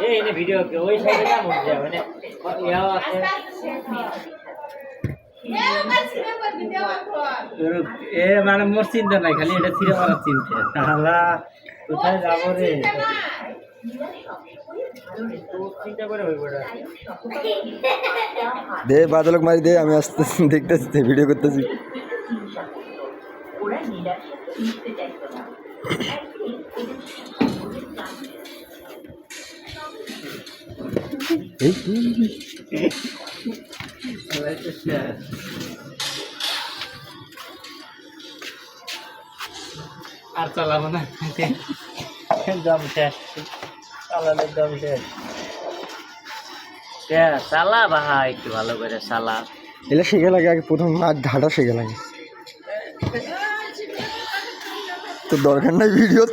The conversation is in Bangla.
এই ভিডিও ওই সাইডে না মুখ যায় মানে ইয়াও আছে এ মানে মোর চিন্তা নাই খালি এটা ছিঁড়ে মারার চিন্তা তাহলে কোথায় যাবো রে চিন্তা করে হইব দে বাদলক মারি দে আমি আসতেছি দেখতেছি ভিডিও করতেছি আর চালাবো না দম শেষ চালালে দম শেষ চালা বাহা একটু ভালো করে চালা এলে শিখে লাগে আগে প্রথম মাছ ঢাটা শিখে লাগে তো দরকার নাই ভিডিও